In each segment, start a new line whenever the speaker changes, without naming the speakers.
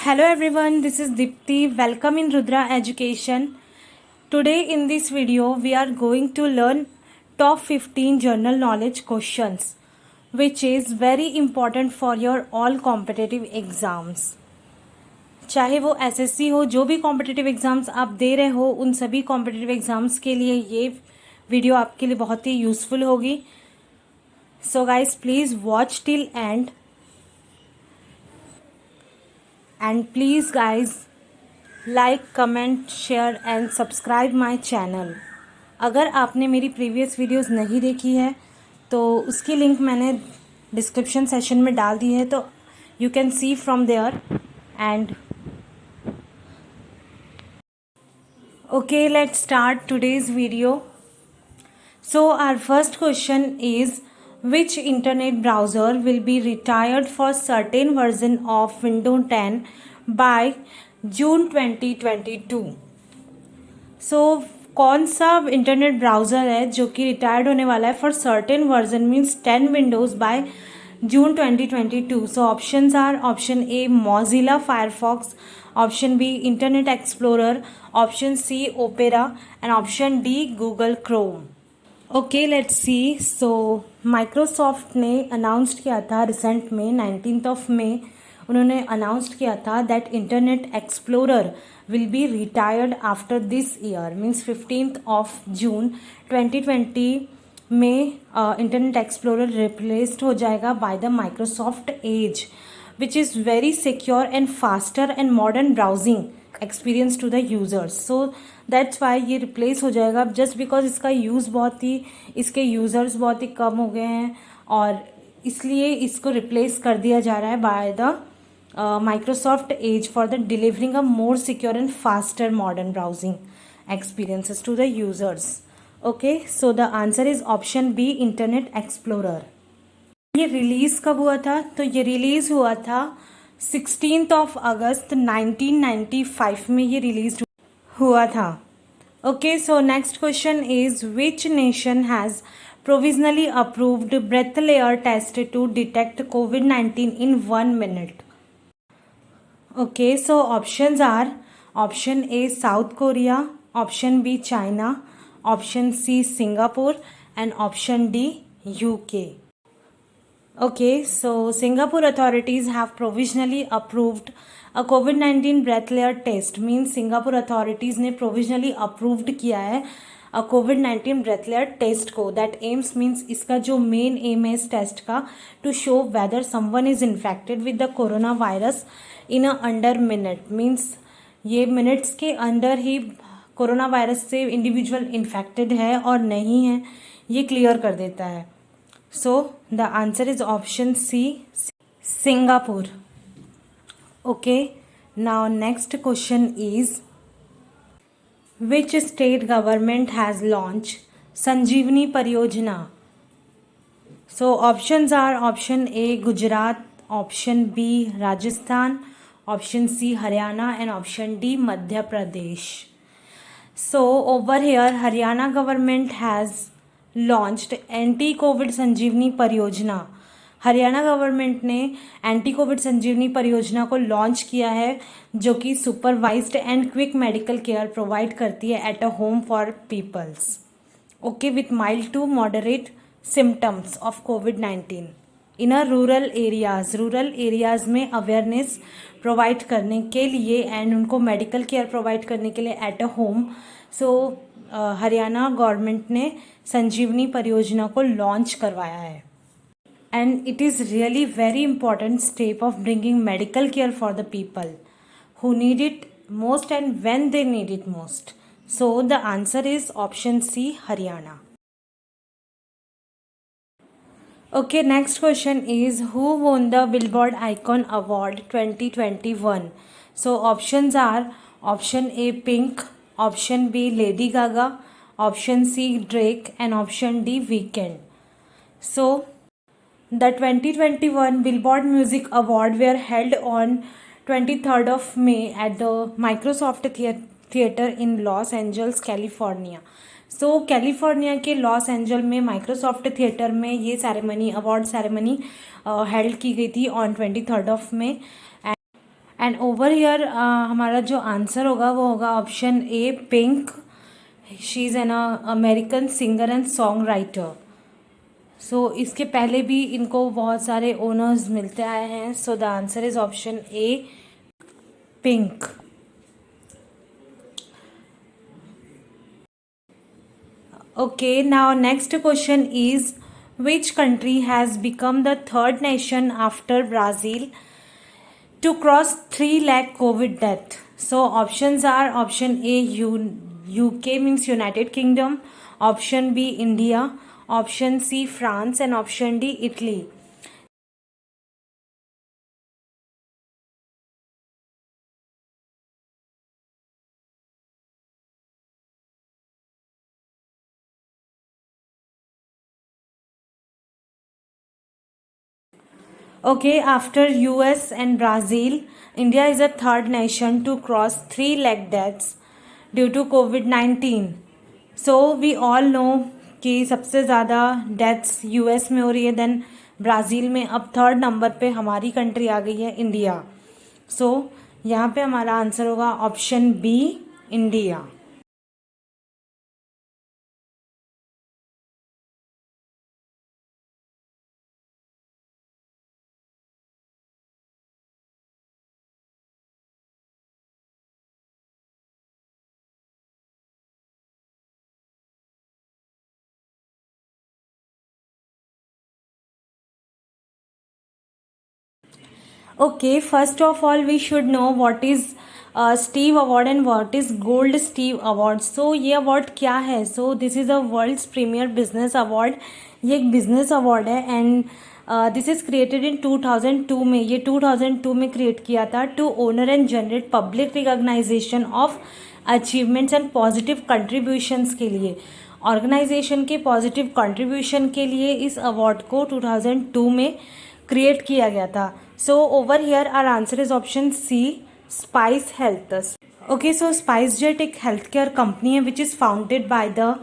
Hello everyone, this is Dipti. Welcome in Rudra Education. Today in this video we are going to learn top 15 general knowledge questions which is very important for your all competitive exams. चाहे वो SSC हो, जो भी competitive exams आप दे रहे हो उन सभी कॉम्पिटिटिव एग्ज़ाम्स के लिए ये वीडियो आपके लिए बहुत ही यूज़फुल होगी. So guys please watch till and and please guys like, comment, share and subscribe my channel. अगर आपने मेरी प्रीवियस वीडियोस नहीं देखी है तो उसकी लिंक मैंने डिस्क्रिप्शन सेशन में डाल दी है, तो you can see from there. And okay, let's start today's video. So our first question is, which internet browser will be retired for certain version of Windows 10 by June 2022? So कौन सा internet browser है जो कि retired होने वाला है for certain version means 10 Windows by June 2022? So options are: option A Mozilla Firefox, option B Internet Explorer, option C Opera and option D Google Chrome. Okay let's see. So Microsoft ने announced किया था recent में 19th of May उन्होंने announced किया था that internet explorer will be retired after this year means 15th of June 2020 में internet explorer replaced हो जाएगा by the Microsoft Edge which is very secure and faster and modern browsing experience to the users. So that's why ये replace हो जाएगा just because इसका use इसके users बहुत ही कम हो गए हैं और इसलिए इसको रिप्लेस कर दिया जा रहा है by the Microsoft Edge for the delivering a more secure and faster modern browsing experiences to the users. Okay, so the answer is option B Internet Explorer. ये रिलीज़ कब हुआ था? तो ये रिलीज़ हुआ था 16th of August 1995 में ये रिलीज हुआ था. Okay, so next question is which nation has provisionally approved breathalyser test to detect COVID-19 in 1 minute? Okay, so options are: option A South Korea, option B China, option C Singapore and option D UK. Okay, so Singapore authorities have provisionally approved a COVID-19 breath layer test. Means Singapore authorities ने provisionally approved किया है a COVID-19 breath layer test को. That aims means इसका जो main aim है इस test का to show whether someone is infected with the coronavirus in a under minute. Means ये minutes के अंदर ही कोरोना वायरस से इंडिविजुअल इन्फेक्टेड है और नहीं है ये क्लियर कर देता है. So the answer is option C, Singapore. Okay, now next question is, which state government has launched Sanjeevani Pariyojana? So options are: option A Gujarat, option B Rajasthan, option C Haryana and option D Madhya Pradesh. So over here Haryana government has launched anti COVID Sanjeevani परियोजना. Haryana government ने anti COVID Sanjeevani परियोजना को launch किया है जो कि supervised and quick medical care provide करती है at a home for peoples okay with mild to moderate symptoms of COVID-19 in a rural areas में अवेयरनेस प्रोवाइड करने के लिए एंड उनको मेडिकल केयर प्रोवाइड करने के लिए at a home. So Haryana government ने संजीवनी परियोजना को लॉन्च करवाया है and it is really very important step of bringing medical care for the people who need it most and when they need it most. So the answer is option C Haryana. Okay, next question is, who won the Billboard Icon Award 2021? So options are: option A Pink, option B Lady Gaga, option C Drake and option D Weeknd. So the 2021 Billboard Music Award were held on 23rd of May at the Microsoft Theater in Los Angeles, California. So California के Los Angeles में Microsoft theatre में ये ceremony award ceremony held की गई थी on 23rd of May. And over here हमारा जो answer होगा वो होगा option A, pink. She is an American singer and songwriter. So इसके पहले भी इनको बहुत सारे ओनर्स मिलते आए हैं. सो the answer is option A, pink. Okay, now next question is which country has become the third nation after Brazil to cross 3 lakh COVID death? So options are option A, UK means United Kingdom, option B, India, option C, France, and option D, Italy. Okay, after US and Brazil, India is the third nation to cross 3 lakh deaths due to COVID-19. So we all know कि सबसे ज़्यादा deaths US में हो रही है, then Brazil में. अब third number पे हमारी कंट्री आ गई है, इंडिया. सो यहाँ पे हमारा आंसर होगा option B, India. Okay, first of all, we should know what is Steve Award and what is Gold Steve Award. So ये अवार्ड क्या है? So this is a world's premier business award. ये एक business award है and this is created in 2002 में. ये 2002 में create किया था to honour and generate public recognization of achievements and positive contributions के लिए. ऑर्गेनाइजेशन के पॉजिटिव कंट्रीब्यूशन के लिए इस अवार्ड को 2002 में क्रिएट किया गया था. So over here our answer is option C, Spice Health. Okay, so SpiceJet एक हेल्थ केयर कंपनी है which is founded by the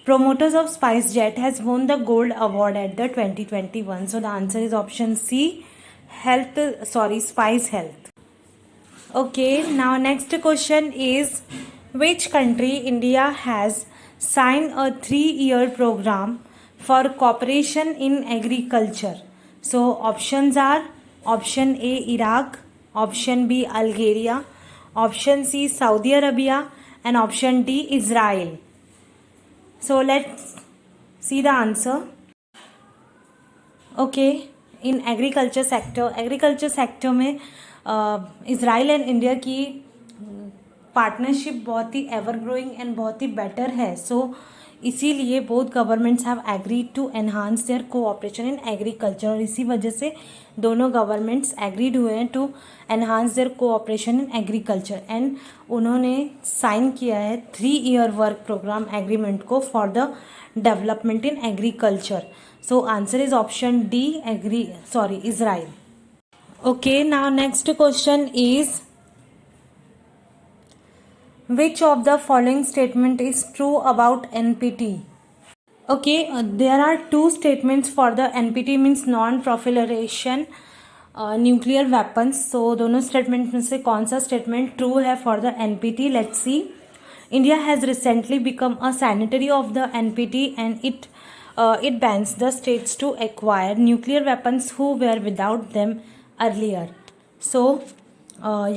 promoters of SpiceJet has won the gold award at the 2021. So the answer is option C, Spice Health. Okay, now next question is which country India has signed a 3-year program for cooperation in agriculture? So options are option A, Iraq, option B, Algeria, option C, Saudi Arabia, and option D, Israel. So let's see the answer. Okay, in agriculture sector में Israel and India की partnership बहुत he ever growing and बहुत ही better है. So इसीलिए both governments have agreed to enhance their cooperation in agriculture. और इसी वजह से दोनों गवर्नमेंट्स एग्रीड हुए हैं to enhance their cooperation in agriculture and उन्होंने साइन किया है 3-year वर्क प्रोग्राम एग्रीमेंट को for the development in agriculture. So answer is option D, Israel. Okay, now next question is which of the following statement is true about NPT? Okay, there are two statements for the NPT means non-proliferation nuclear weapons. So दोनों statement में से कौन सा statement true है for the NPT? Let's see. India has recently become a signatory of the NPT and it bans the states to acquire nuclear weapons who were without them earlier. So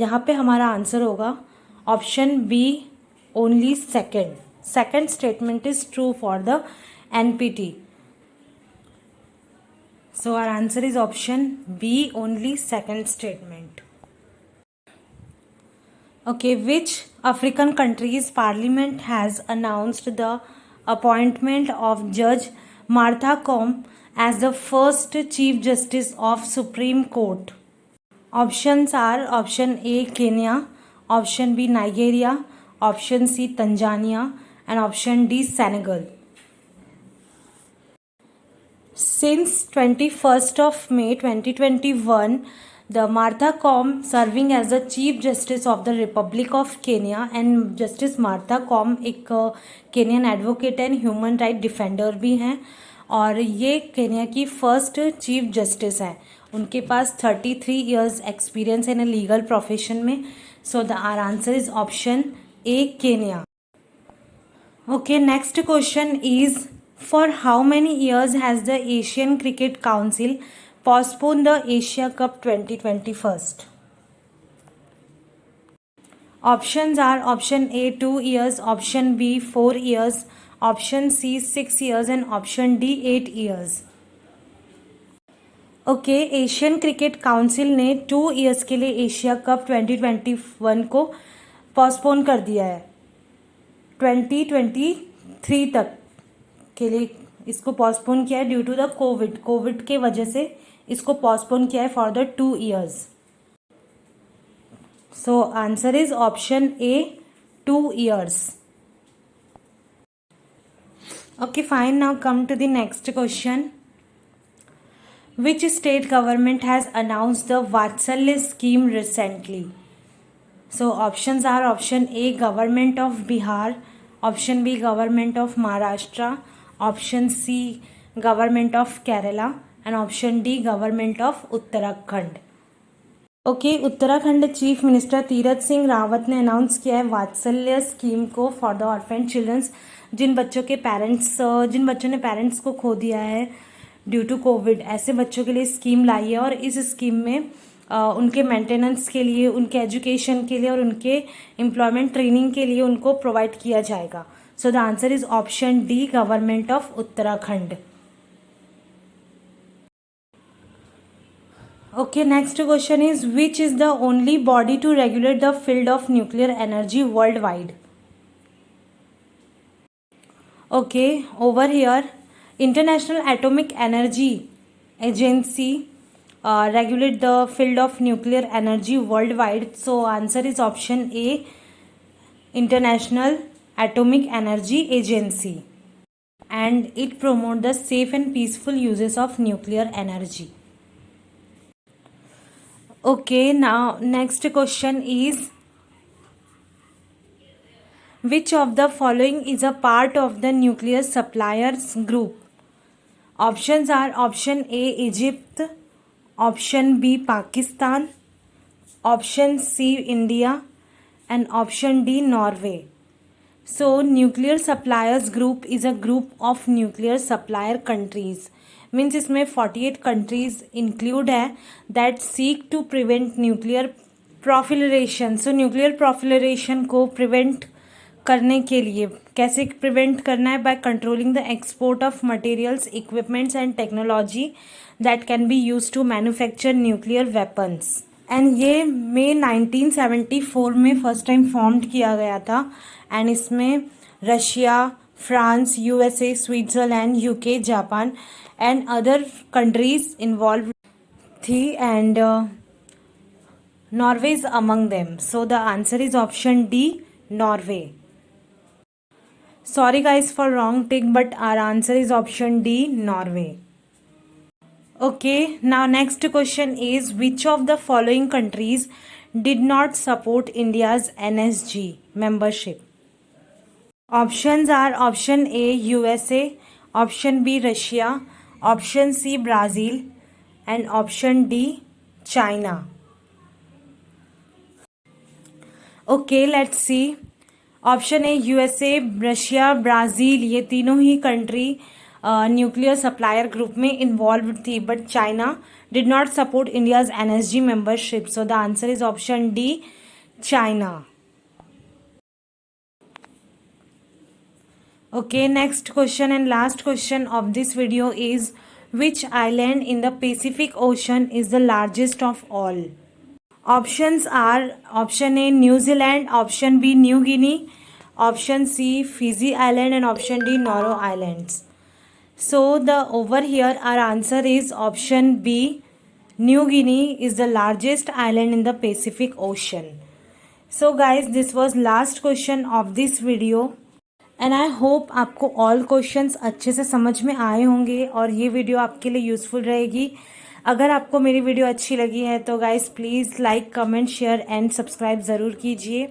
यहाँ पे हमारा answer होगा option B, only second statement is true for the NPT. So our answer is option B, only second statement. Okay, which African country's parliament has announced the appointment of Judge Martha Koome as the first Chief Justice of Supreme Court? Options are option A, Kenya, option B, Nigeria, option C, Tanzania, and option D, Senegal. Since 21st of May 2021, the Martha Koome serving as the Chief Justice of the Republic of Kenya and Justice Martha Koome एक Kenyon advocate and human right defender भी हैं और ये Kenya की first chief justice हैं उनके पास 33 years experience in a legal profession में. So the our answer is option A, Kenya. Okay, next question is, for how many years has the Asian Cricket Council postponed the Asia Cup 2021? Options are option A 2 years, option B 4 years, option C 6 years and option D 8 years. Okay, Asian cricket council ने 2 years के लिए Asia cup 2021 को postpone कर दिया है. 2023 तक के लिए इसको पोस्टपोन किया है ड्यू टू द कोविड के वजह से इसको पोस्टपोन किया है for the 2 years. So answer is option A, 2 years. Okay fine, now come to the next question. Which state government has announced the Vatsalya scheme recently? So options are option A, Government of Bihar, option B, Government of Maharashtra, option C, Government of Kerala and option D, Government of Uttarakhand. Okay, Uttarakhand chief minister Tirath Singh Rawat ने announce किया है वात्सल्य scheme को for the orphan children's. जिन बच्चों ने parents को खो दिया है ड्यू टू कोविड, ऐसे बच्चों के लिए स्कीम लाई है. और इस स्कीम में उनके मेंटेनेंस के लिए, उनके एजुकेशन के लिए और उनके एम्प्लॉयमेंट ट्रेनिंग के लिए उनको प्रोवाइड किया जाएगा. So the answer is option D, government of Uttarakhand. Okay, next question is, which is the only body to regulate the field of nuclear energy world wide? Okay, over here International Atomic Energy Agency regulate the field of nuclear energy worldwide. So answer is option A, International Atomic Energy Agency, and it promote the safe and peaceful uses of nuclear energy. Okay, now next question is, which of the following is a part of the nuclear suppliers group? Options are option A, Egypt, option B, Pakistan, option C, India and option D, Norway. So nuclear suppliers group is a group of nuclear supplier countries. Means इसमें 48 countries include है that seek to prevent nuclear proliferation. So nuclear proliferation को prevent करने के लिए कैसे prevent करना है? By controlling the export of materials, equipments and technology that can be use to manufacture nuclear weapons. And ये मई 1974 में फर्स्ट टाइम फॉर्म्ड किया गया था. एंड इसमें Russia, France, USA, Switzerland, UK, Japan and other countries involve थी. And Norway is among them. So the answer is option D, Norway. Sorry guys for wrong tick, but our answer is option D, Norway. Okay, now next question is, which of the following countries did not support India's NSG membership? Options are option A, USA, option B, Russia, option C, Brazil and option D, China. Okay, let's see. Option A, USA, Russia, Brazil, ये तीनों ही country nuclear supplier group में involve थी, but China did not support India's NSG membership. So the answer is option D, China. Okay, next question and last question of this video is, which island in the Pacific ocean is the largest of all? Options are option A, New Zealand, option B, New Guinea, option C, Fiji Island and option D, Nauru Islands. So the over here our answer is option B, New Guinea is the largest island in the Pacific Ocean. So guys, this was last question of this video and I hope आपको all questions अच्छे से समझ में आए होंगे और ये video आपके लिए यूज़फुल रहेगी. अगर आपको मेरी वीडियो अच्छी लगी है तो guys please like, comment, share and subscribe ज़रूर कीजिए.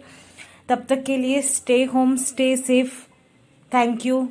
तब तक के लिए stay home, stay safe. Thank you.